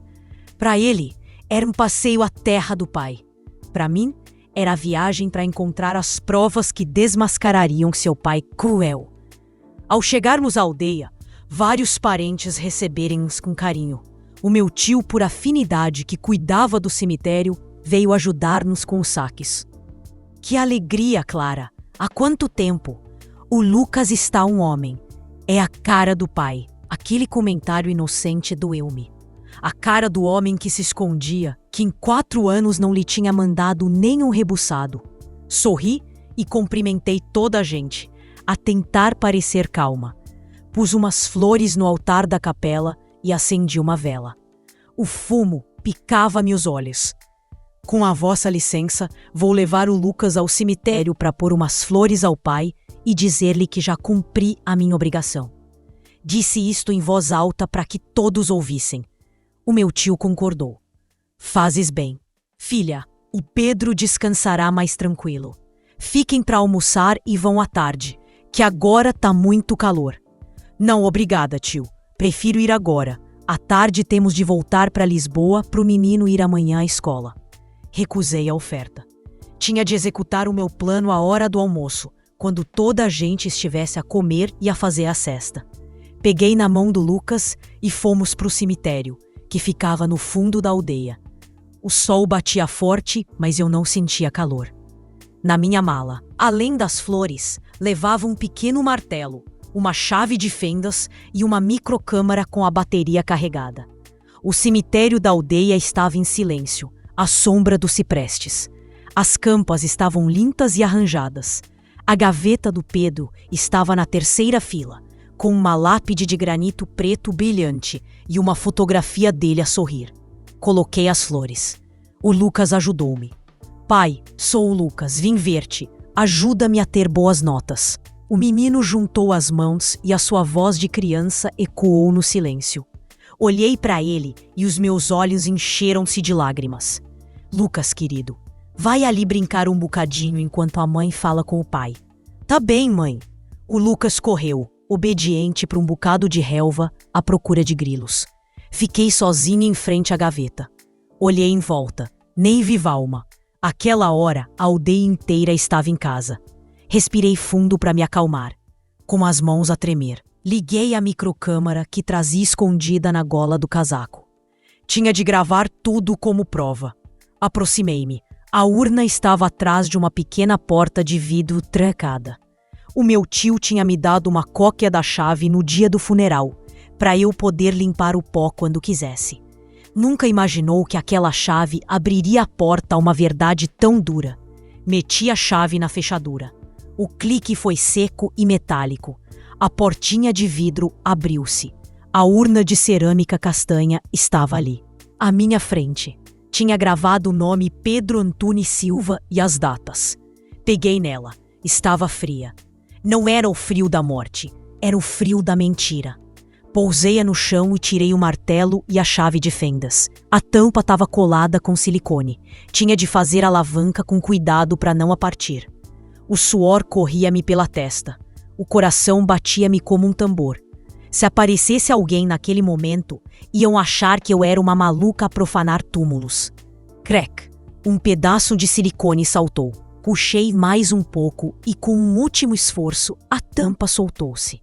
Para ele, era um passeio à terra do pai. Para mim, era a viagem para encontrar as provas que desmascarariam seu pai cruel. Ao chegarmos à aldeia, vários parentes receberem-nos com carinho. O meu tio, por afinidade que cuidava do cemitério, veio ajudar-nos com os saques. Que alegria, Clara! Há quanto tempo? O Lucas está um homem. É a cara do pai. Aquele comentário inocente doeu-me. A cara do homem que se escondia, que em 4 anos não lhe tinha mandado nem um rebuçado. Sorri e cumprimentei toda a gente, a tentar parecer calma. Pus umas flores no altar da capela e acendi uma vela. O fumo picava-me os olhos. Com a vossa licença, vou levar o Lucas ao cemitério para pôr umas flores ao pai e dizer-lhe que já cumpri a minha obrigação. Disse isto em voz alta para que todos ouvissem. O meu tio concordou. Fazes bem. Filha, o Pedro descansará mais tranquilo. Fiquem para almoçar e vão à tarde, que agora tá muito calor. Não, obrigada, tio. Prefiro ir agora. À tarde temos de voltar para Lisboa para o menino ir amanhã à escola. Recusei a oferta. Tinha de executar o meu plano à hora do almoço, quando toda a gente estivesse a comer e a fazer a cesta. Peguei na mão do Lucas e fomos para o cemitério, que ficava no fundo da aldeia. O sol batia forte, mas eu não sentia calor. Na minha mala, além das flores, levava um pequeno martelo, uma chave de fendas e uma microcâmara com a bateria carregada. O cemitério da aldeia estava em silêncio, à sombra dos ciprestes. As campas estavam limpas e arranjadas. A gaveta do Pedro estava na 3ª fila, com uma lápide de granito preto brilhante e uma fotografia dele a sorrir. Coloquei as flores. O Lucas ajudou-me. Pai, sou o Lucas, vim ver-te. Ajuda-me a ter boas notas. O menino juntou as mãos e a sua voz de criança ecoou no silêncio. Olhei para ele e os meus olhos encheram-se de lágrimas. Lucas, querido, vai ali brincar um bocadinho enquanto a mãe fala com o pai. Tá bem, mãe. O Lucas correu, obediente para um bocado de relva à procura de grilos. Fiquei sozinha em frente à gaveta. Olhei em volta, nem vi Valma. Aquela hora, a aldeia inteira estava em casa. Respirei fundo para me acalmar, com as mãos a tremer. Liguei a microcâmara que trazia escondida na gola do casaco. Tinha de gravar tudo como prova. Aproximei-me. A urna estava atrás de uma pequena porta de vidro trancada. O meu tio tinha me dado uma cópia da chave no dia do funeral, para eu poder limpar o pó quando quisesse. Nunca imaginou que aquela chave abriria a porta a uma verdade tão dura. Meti a chave na fechadura. O clique foi seco e metálico. A portinha de vidro abriu-se. A urna de cerâmica castanha estava ali, à minha frente. Tinha gravado o nome Pedro Antunes Silva e as datas. Peguei nela. Estava fria. Não era o frio da morte, era o frio da mentira. Pousei-a no chão e tirei o martelo e a chave de fendas. A tampa estava colada com silicone. Tinha de fazer a alavanca com cuidado para não a partir. O suor corria-me pela testa. O coração batia-me como um tambor. Se aparecesse alguém naquele momento, iam achar que eu era uma maluca a profanar túmulos. Crack! Um pedaço de silicone saltou. Puxei mais um pouco e, com um último esforço, a tampa soltou-se.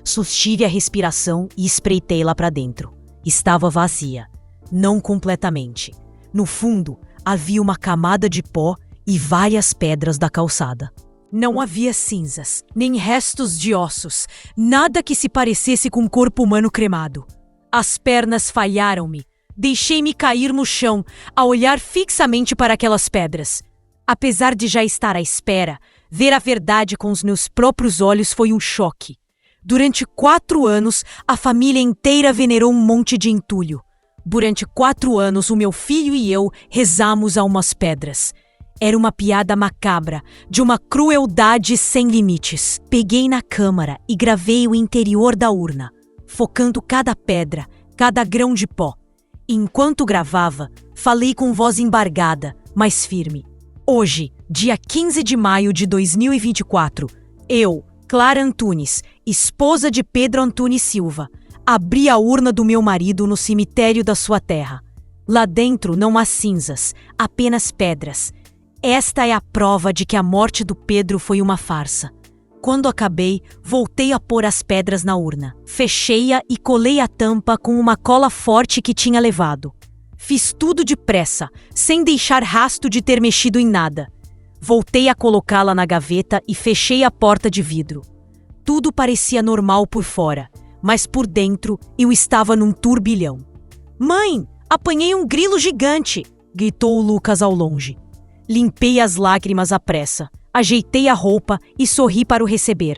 Sustive a respiração e espreitei lá para dentro. Estava vazia. Não completamente. No fundo, havia uma camada de pó e várias pedras da calçada. Não havia cinzas, nem restos de ossos, nada que se parecesse com um corpo humano cremado. As pernas falharam-me. Deixei-me cair no chão, a olhar fixamente para aquelas pedras. Apesar de já estar à espera, ver a verdade com os meus próprios olhos foi um choque. Durante 4 anos, a família inteira venerou um monte de entulho. Durante 4 anos, o meu filho e eu rezamos a umas pedras. Era uma piada macabra, de uma crueldade sem limites. Peguei na câmera e gravei o interior da urna, focando cada pedra, cada grão de pó. Enquanto gravava, falei com voz embargada, mas firme. Hoje, dia 15 de maio de 2024, eu, Clara Antunes, esposa de Pedro Antunes Silva, abri a urna do meu marido no cemitério da sua terra. Lá dentro não há cinzas, apenas pedras. Esta é a prova de que a morte do Pedro foi uma farsa. Quando acabei, voltei a pôr as pedras na urna. Fechei-a e colei a tampa com uma cola forte que tinha levado. Fiz tudo depressa, sem deixar rastro de ter mexido em nada. Voltei a colocá-la na gaveta e fechei a porta de vidro. Tudo parecia normal por fora, mas por dentro eu estava num turbilhão. "Mãe, apanhei um grilo gigante!" gritou o Lucas ao longe. Limpei as lágrimas à pressa, ajeitei a roupa e sorri para o receber.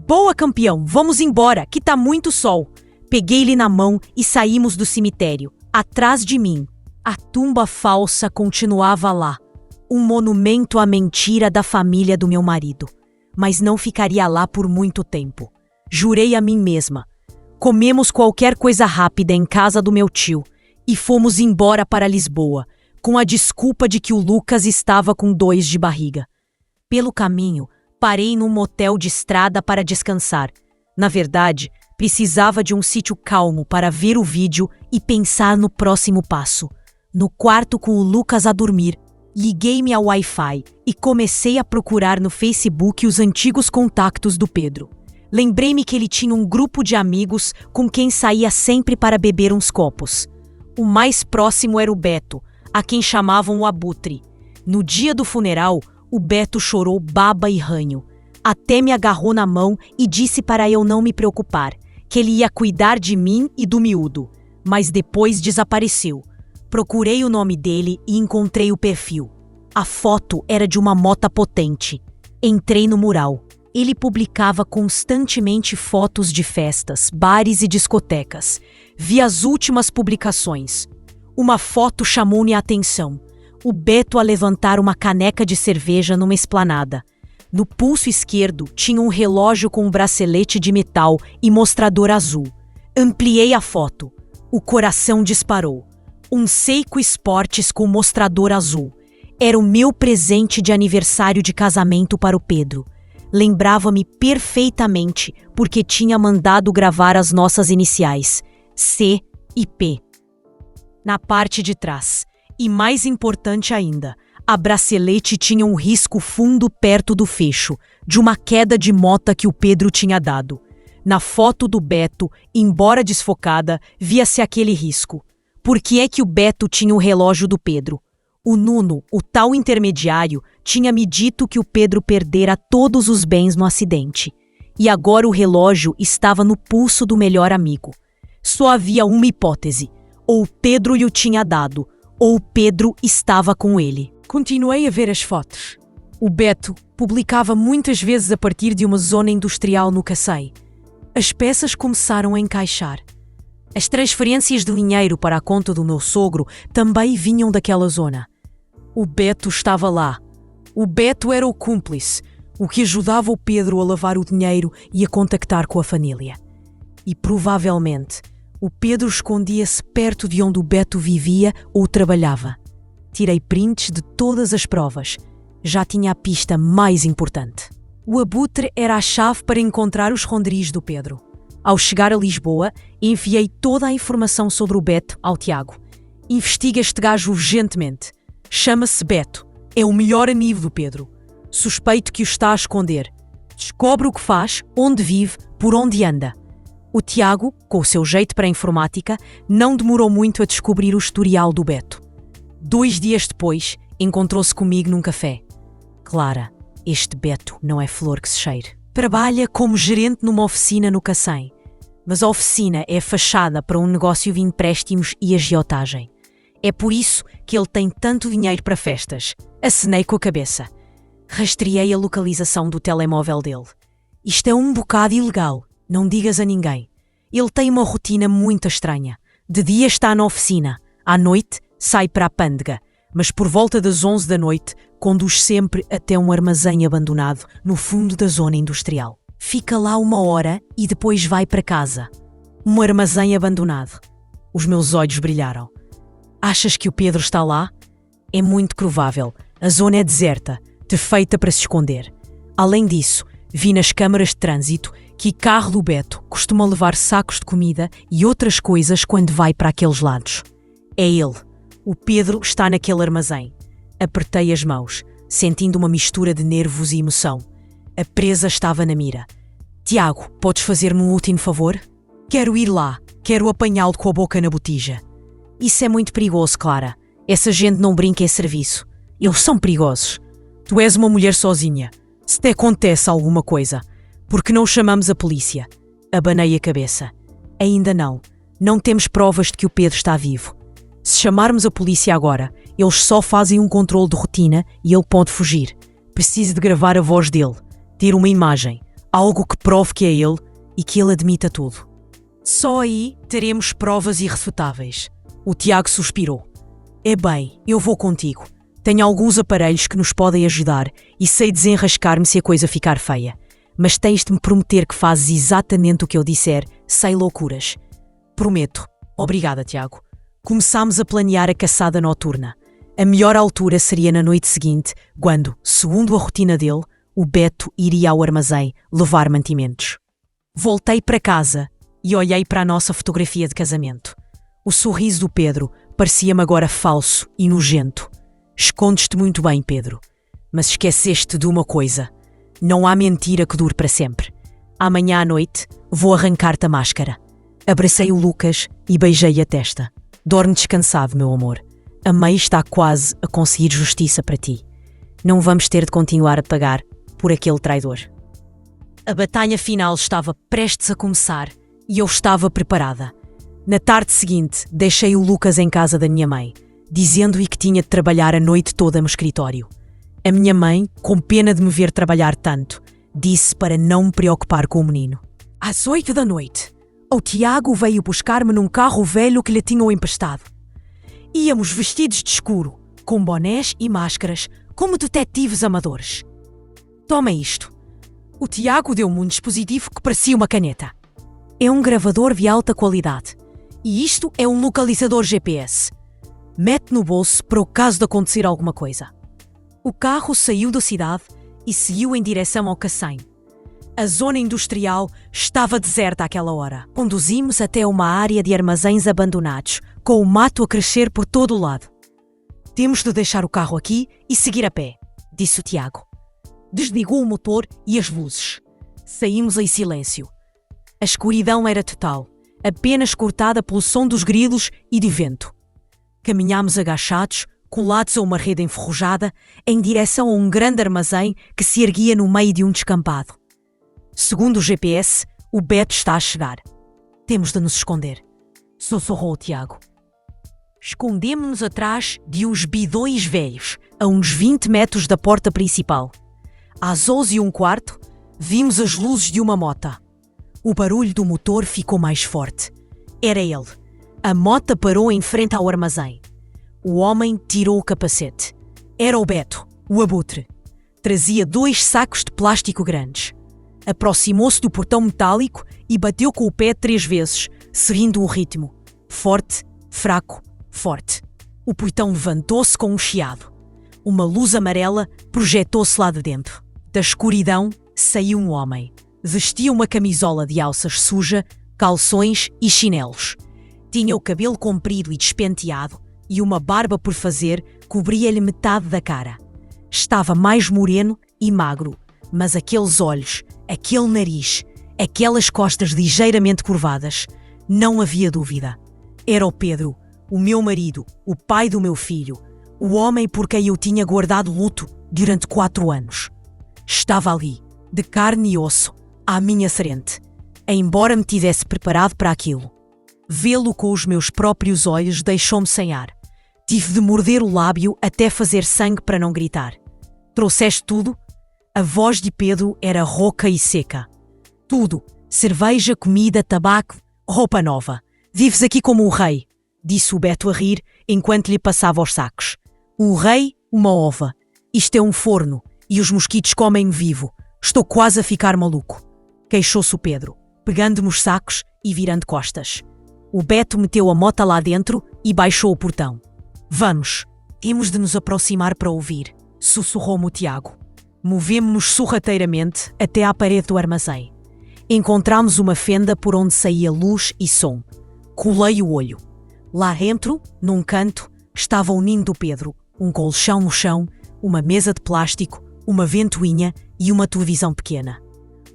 "Boa, campeão, vamos embora, que tá muito sol." Peguei-lhe na mão e saímos do cemitério. Atrás de mim, a tumba falsa continuava lá, um monumento à mentira da família do meu marido. Mas não ficaria lá por muito tempo. Jurei a mim mesma. Comemos qualquer coisa rápida em casa do meu tio e fomos embora para Lisboa, com a desculpa de que o Lucas estava com dores de barriga. Pelo caminho, parei num motel de estrada para descansar. Na verdade, precisava de um sítio calmo para ver o vídeo e pensar no próximo passo. No quarto com o Lucas a dormir, liguei-me ao Wi-Fi e comecei a procurar no Facebook os antigos contatos do Pedro. Lembrei-me que ele tinha um grupo de amigos com quem saía sempre para beber uns copos. O mais próximo era o Beto, a quem chamavam o Abutre. No dia do funeral, o Beto chorou baba e ranho. Até me agarrou na mão e disse para eu não me preocupar, que ele ia cuidar de mim e do miúdo. Mas depois desapareceu. Procurei o nome dele e encontrei o perfil. A foto era de uma moto potente. Entrei no mural. Ele publicava constantemente fotos de festas, bares e discotecas. Vi as últimas publicações. Uma foto chamou-me a atenção. O Beto a levantar uma caneca de cerveja numa esplanada. No pulso esquerdo tinha um relógio com um bracelete de metal e mostrador azul. Ampliei a foto. O coração disparou. Um Seiko Sports com mostrador azul. Era o meu presente de aniversário de casamento para o Pedro. Lembrava-me perfeitamente porque tinha mandado gravar as nossas iniciais, C e P. Na parte de trás, e mais importante ainda, a bracelete tinha um risco fundo perto do fecho, de uma queda de mota que o Pedro tinha dado. Na foto do Beto, embora desfocada, via-se aquele risco. Por que é que o Beto tinha o relógio do Pedro? O Nuno, o tal intermediário, tinha me dito que o Pedro perdera todos os bens no acidente. E agora o relógio estava no pulso do melhor amigo. Só havia uma hipótese. Ou o Pedro lhe o tinha dado, ou o Pedro estava com ele. Continuei a ver as fotos. O Beto publicava muitas vezes a partir de uma zona industrial no Cacém. As peças começaram a encaixar. As transferências de dinheiro para a conta do meu sogro também vinham daquela zona. O Beto estava lá. O Beto era o cúmplice, o que ajudava o Pedro a lavar o dinheiro e a contactar com a família. E provavelmente o Pedro escondia-se perto de onde o Beto vivia ou trabalhava. Tirei prints de todas as provas. Já tinha a pista mais importante. O Abutre era a chave para encontrar os ronderis do Pedro. Ao chegar a Lisboa, enviei toda a informação sobre o Beto ao Tiago. Investiga este gajo urgentemente. Chama-se Beto. É o melhor amigo do Pedro. Suspeito que o está a esconder. Descobre o que faz, onde vive, por onde anda. O Tiago, com o seu jeito para a informática, não demorou muito a descobrir o historial do Beto. 2 dias depois, encontrou-se comigo num café. Clara, este Beto não é flor que se cheire. Trabalha como gerente numa oficina no Cacém. Mas a oficina é a fachada para um negócio de empréstimos e agiotagem. É por isso que ele tem tanto dinheiro para festas. Acenei com a cabeça. Rastreei a localização do telemóvel dele. Isto é um bocado ilegal, não digas a ninguém. Ele tem uma rotina muito estranha. De dia está na oficina, à noite sai para a pândega, mas por volta das 11 da noite conduz sempre até um armazém abandonado no fundo da zona industrial. Fica lá 1 hora e depois vai para casa. Um armazém abandonado. Os meus olhos brilharam. Achas que o Pedro está lá? É muito provável. A zona é deserta, feita para se esconder. Além disso, vi nas câmaras de trânsito que o carro do Beto costuma levar sacos de comida e outras coisas quando vai para aqueles lados. É ele. O Pedro está naquele armazém. Apertei as mãos, sentindo uma mistura de nervos e emoção. A presa estava na mira. Tiago, podes fazer-me um último favor? Quero ir lá. Quero apanhá-lo com a boca na botija. Isso é muito perigoso, Clara. Essa gente não brinca em serviço. Eles são perigosos. Tu és uma mulher sozinha. Se te acontece alguma coisa, por que não chamamos a polícia? Abanei a cabeça. Ainda não. Não temos provas de que o Pedro está vivo. Se chamarmos a polícia agora, eles só fazem um controle de rotina e ele pode fugir. Preciso de gravar a voz dele, ter uma imagem, algo que prove que é ele e que ele admita tudo. Só aí teremos provas irrefutáveis. O Tiago suspirou. É bem, eu vou contigo. Tenho alguns aparelhos que nos podem ajudar e sei desenrascar-me se a coisa ficar feia. Mas tens de me prometer que fazes exatamente o que eu disser, sem loucuras. Prometo. Obrigada, Tiago. Começámos a planear a caçada noturna. A melhor altura seria na noite seguinte, quando, segundo a rotina dele, o Beto iria ao armazém levar mantimentos. Voltei para casa e olhei para a nossa fotografia de casamento. O sorriso do Pedro parecia-me agora falso e nojento. Escondes-te muito bem, Pedro. Mas esqueceste de uma coisa. Não há mentira que dure para sempre. Amanhã à noite vou arrancar-te a máscara. Abracei o Lucas e beijei a testa. Dorme descansado, meu amor. A mãe está quase a conseguir justiça para ti. Não vamos ter de continuar a pagar por aquele traidor. A batalha final estava prestes a começar e eu estava preparada. Na tarde seguinte, deixei o Lucas em casa da minha mãe, dizendo-lhe que tinha de trabalhar a noite toda no escritório. A minha mãe, com pena de me ver trabalhar tanto, disse para não me preocupar com o menino. Às 8 da noite, o Tiago veio buscar-me num carro velho que lhe tinham emprestado. Íamos vestidos de escuro, com bonés e máscaras, como detetives amadores. Toma isto. O Tiago deu-me um dispositivo que parecia uma caneta. É um gravador de alta qualidade. E isto é um localizador GPS. Mete no bolso para o caso de acontecer alguma coisa. O carro saiu da cidade e seguiu em direção ao Cacém. A zona industrial estava deserta àquela hora. Conduzimos até uma área de armazéns abandonados, com o mato a crescer por todo o lado. Temos de deixar o carro aqui e seguir a pé, disse o Tiago. Desligou o motor e as luzes. Saímos em silêncio. A escuridão era total, apenas cortada pelo som dos grilos e de vento. Caminhámos agachados, colados a uma rede enferrujada, em direção a um grande armazém que se erguia no meio de um descampado. Segundo o GPS, o Beto está a chegar. Temos de nos esconder, sussurrou o Tiago. Escondemo-nos atrás de uns bidões velhos, a uns 20 metros da porta principal. Às 11h15, vimos as luzes de uma mota. O barulho do motor ficou mais forte. Era ele. A mota parou em frente ao armazém. O homem tirou o capacete. Era o Beto, o abutre. Trazia 2 sacos de plástico grandes. Aproximou-se do portão metálico e bateu com o pé 3 vezes, seguindo um ritmo. Forte, fraco, forte. O portão levantou-se com um chiado. Uma luz amarela projetou-se lá de dentro. Da escuridão saiu um homem. Vestia uma camisola de alças suja, calções e chinelos. Tinha o cabelo comprido e despenteado e uma barba por fazer cobria-lhe metade da cara. Estava mais moreno e magro, Mas aqueles olhos, aquele nariz, aquelas costas ligeiramente curvadas, não havia dúvida. Era o Pedro, o meu marido, o pai do meu filho, o homem por quem eu tinha guardado luto durante 4 anos. Estava ali, de carne e osso, à minha frente, embora me tivesse preparado para aquilo. Vê-lo com os meus próprios olhos deixou-me sem ar. Tive de morder o lábio até fazer sangue para não gritar. Trouxeste tudo? A voz de Pedro era rouca e seca. Tudo. Cerveja, comida, tabaco, roupa nova. Vives aqui como um rei, disse o Beto a rir enquanto lhe passava os sacos. Um rei, uma ova. Isto é um forno e os mosquitos comem-me vivo. Estou quase a ficar maluco. Queixou-se o Pedro, pegando-me os sacos e virando costas. O Beto meteu a mota lá dentro e baixou o portão. Vamos, temos de nos aproximar para ouvir, sussurrou-me o Tiago. Movemo-nos sorrateiramente até à parede do armazém. Encontramos uma fenda por onde saía luz e som. Colei o olho. Lá dentro, num canto, estava o ninho do Pedro, um colchão no chão, uma mesa de plástico, uma ventoinha e uma televisão pequena.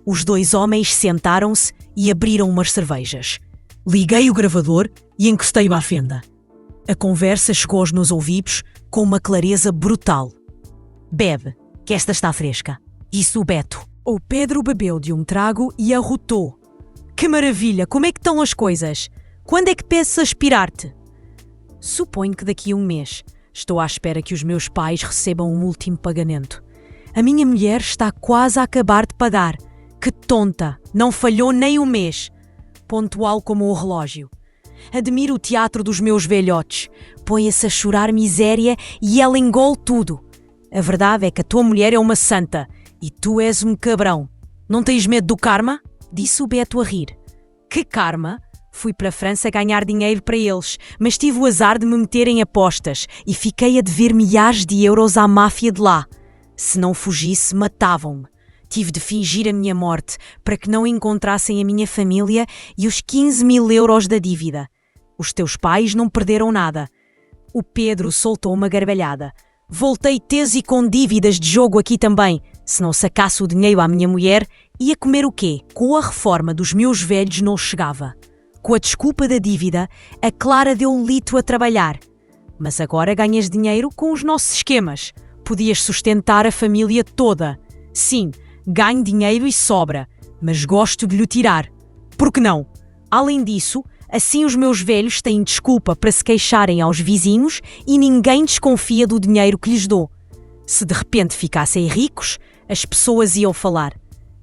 Os 2 homens sentaram-se e abriram umas cervejas. Liguei o gravador e encostei-o à fenda. A conversa chegou aos meus ouvidos com uma clareza brutal. Bebe, que esta está fresca, disse o Beto. O Pedro bebeu de um trago e arrotou. Que maravilha, como é que estão as coisas? Quando é que pensas aspirar-te? Suponho que daqui a 1 mês. Estou à espera que os meus pais recebam um último pagamento. A minha mulher está quase a acabar de pagar. Que tonta, não falhou nem 1 mês. Pontual como o relógio. Admiro o teatro dos meus velhotes. Põe-se a chorar miséria e ela engole tudo. A verdade é que a tua mulher é uma santa e tu és um cabrão. Não tens medo do karma? Disse o Beto a rir. Que karma? Fui para a França ganhar dinheiro para eles, mas tive o azar de me meter em apostas e fiquei a dever milhares de euros à máfia de lá. Se não fugisse, matavam-me. Tive de fingir a minha morte para que não encontrassem a minha família e os 15.000 euros da dívida. Os teus pais não perderam nada. O Pedro soltou uma gargalhada. Voltei teso e com dívidas de jogo aqui também. Se não sacasse o dinheiro à minha mulher, ia comer o quê? Com a reforma dos meus velhos não chegava. Com a desculpa da dívida, a Clara deu um litro a trabalhar. Mas agora ganhas dinheiro com os nossos esquemas. Podias sustentar a família toda. Sim, ganho dinheiro e sobra, mas gosto de lhe tirar. Por que não? Além disso, assim os meus velhos têm desculpa para se queixarem aos vizinhos e ninguém desconfia do dinheiro que lhes dou. Se de repente ficassem ricos, as pessoas iam falar.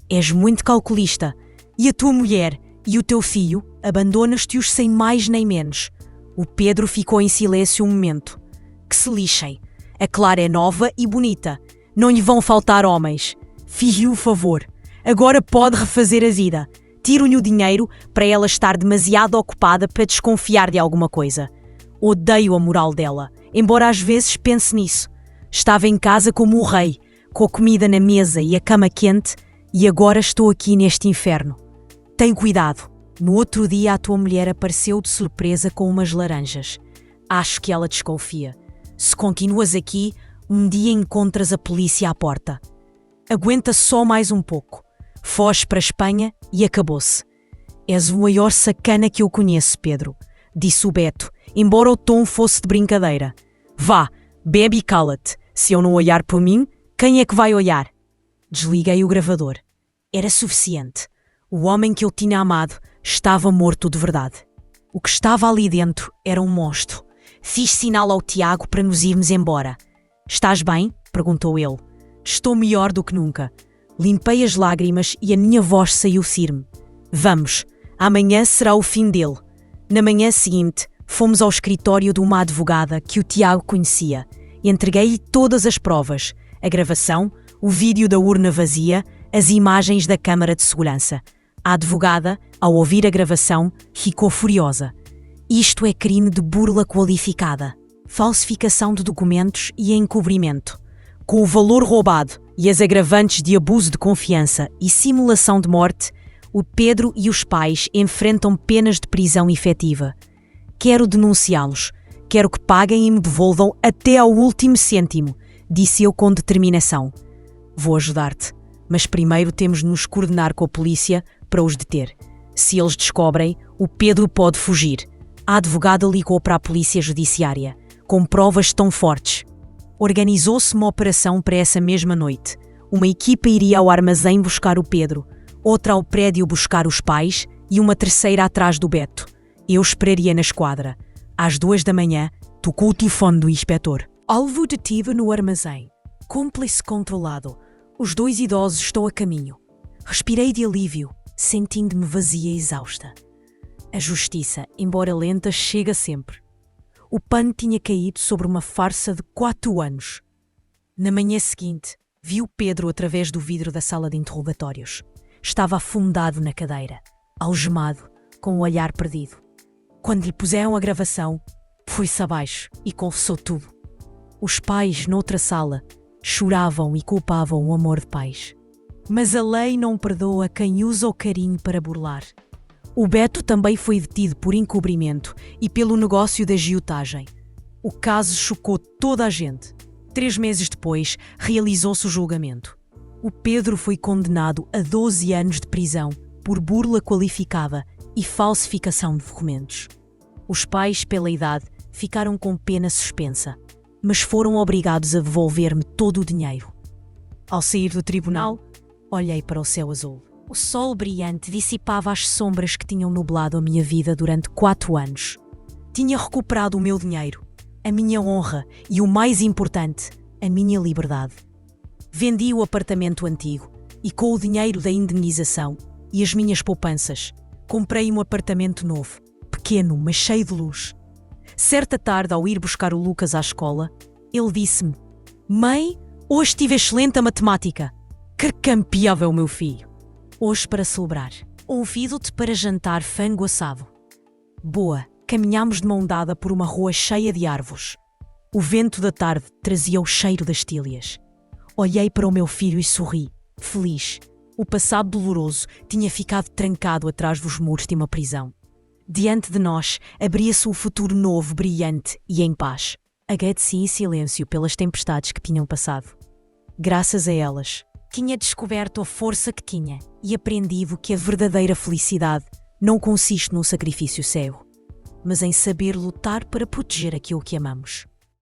És muito calculista. E a tua mulher e o teu filho abandonas-te-os sem mais nem menos. O Pedro ficou em silêncio um momento. Que se lixem. A Clara é nova e bonita. Não lhe vão faltar homens. Fiz-lhe o favor. Agora pode refazer a vida. Tiro-lhe o dinheiro para ela estar demasiado ocupada para desconfiar de alguma coisa. Odeio a moral dela, embora às vezes pense nisso. Estava em casa como o rei, com a comida na mesa e a cama quente, e agora estou aqui neste inferno. Tem cuidado. No outro dia a tua mulher apareceu de surpresa com umas laranjas. Acho que ela desconfia. Se continuas aqui, um dia encontras a polícia à porta. Aguenta só mais um pouco. Foge para a Espanha e acabou-se. És o maior sacana que eu conheço, Pedro, disse o Beto, embora o tom fosse de brincadeira. Vá, bebe e cala-te. Se eu não olhar por mim, quem é que vai olhar? Desliguei o gravador. Era suficiente. O homem que eu tinha amado estava morto de verdade. O que estava ali dentro era um monstro. Fiz sinal ao Tiago para nos irmos embora. Estás bem? Perguntou ele. Estou melhor do que nunca. Limpei as lágrimas e a minha voz saiu firme. Vamos, amanhã será o fim dele. Na manhã seguinte, fomos ao escritório de uma advogada que o Tiago conhecia. Entreguei-lhe todas as provas, a gravação, o vídeo da urna vazia, as imagens da câmara de segurança. A advogada, ao ouvir a gravação, ficou furiosa. Isto é crime de burla qualificada, falsificação de documentos e encobrimento. Com o valor roubado e as agravantes de abuso de confiança e simulação de morte, o Pedro e os pais enfrentam penas de prisão efetiva. Quero denunciá-los. Quero que paguem e me devolvam até ao último cêntimo, disse eu com determinação. Vou ajudar-te. Mas primeiro temos de nos coordenar com a polícia para os deter. Se eles descobrem, o Pedro pode fugir. A advogada ligou para a polícia judiciária, com provas tão fortes. Organizou-se uma operação para essa mesma noite. Uma equipa iria ao armazém buscar o Pedro, outra ao prédio buscar os pais e uma terceira atrás do Beto. Eu esperaria na esquadra. Às 2 da manhã, tocou o telefone do inspetor. Alvo detido no armazém. Cúmplice controlado. Os 2 idosos estão a caminho. Respirei de alívio, sentindo-me vazia e exausta. A justiça, embora lenta, chega sempre. O pano tinha caído sobre uma farsa de 4 anos. Na manhã seguinte, vi o Pedro através do vidro da sala de interrogatórios. Estava afundado na cadeira, algemado, com o olhar perdido. Quando lhe puseram a gravação, foi-se abaixo e confessou tudo. Os pais, noutra sala, choravam e culpavam o amor de pais. Mas a lei não perdoa quem usa o carinho para burlar. O Beto também foi detido por encobrimento e pelo negócio da agiotagem. O caso chocou toda a gente. 3 meses depois, realizou-se o julgamento. O Pedro foi condenado a 12 anos de prisão por burla qualificada e falsificação de documentos. Os pais, pela idade, ficaram com pena suspensa, mas foram obrigados a devolver-me todo o dinheiro. Ao sair do tribunal, olhei para o céu azul. O sol brilhante dissipava as sombras que tinham nublado a minha vida durante 4 anos. Tinha recuperado o meu dinheiro, a minha honra e, o mais importante, a minha liberdade. Vendi o apartamento antigo e, com o dinheiro da indenização e as minhas poupanças, comprei um apartamento novo, pequeno, mas cheio de luz. Certa tarde, ao ir buscar o Lucas à escola, ele disse-me: "Mãe, hoje tive excelente a matemática." Que campeão é o meu filho! Hoje, para celebrar, convido-te para jantar frango assado. Boa, caminhámos de mão dada por uma rua cheia de árvores. O vento da tarde trazia o cheiro das tílias. Olhei para o meu filho e sorri, feliz. O passado doloroso tinha ficado trancado atrás dos muros de uma prisão. Diante de nós, abria-se um futuro novo, brilhante e em paz. Agradeci em silêncio pelas tempestades que tinham passado. Graças a elas, tinha descoberto a força que tinha e aprendido que a verdadeira felicidade não consiste num sacrifício cego, mas em saber lutar para proteger aquilo que amamos.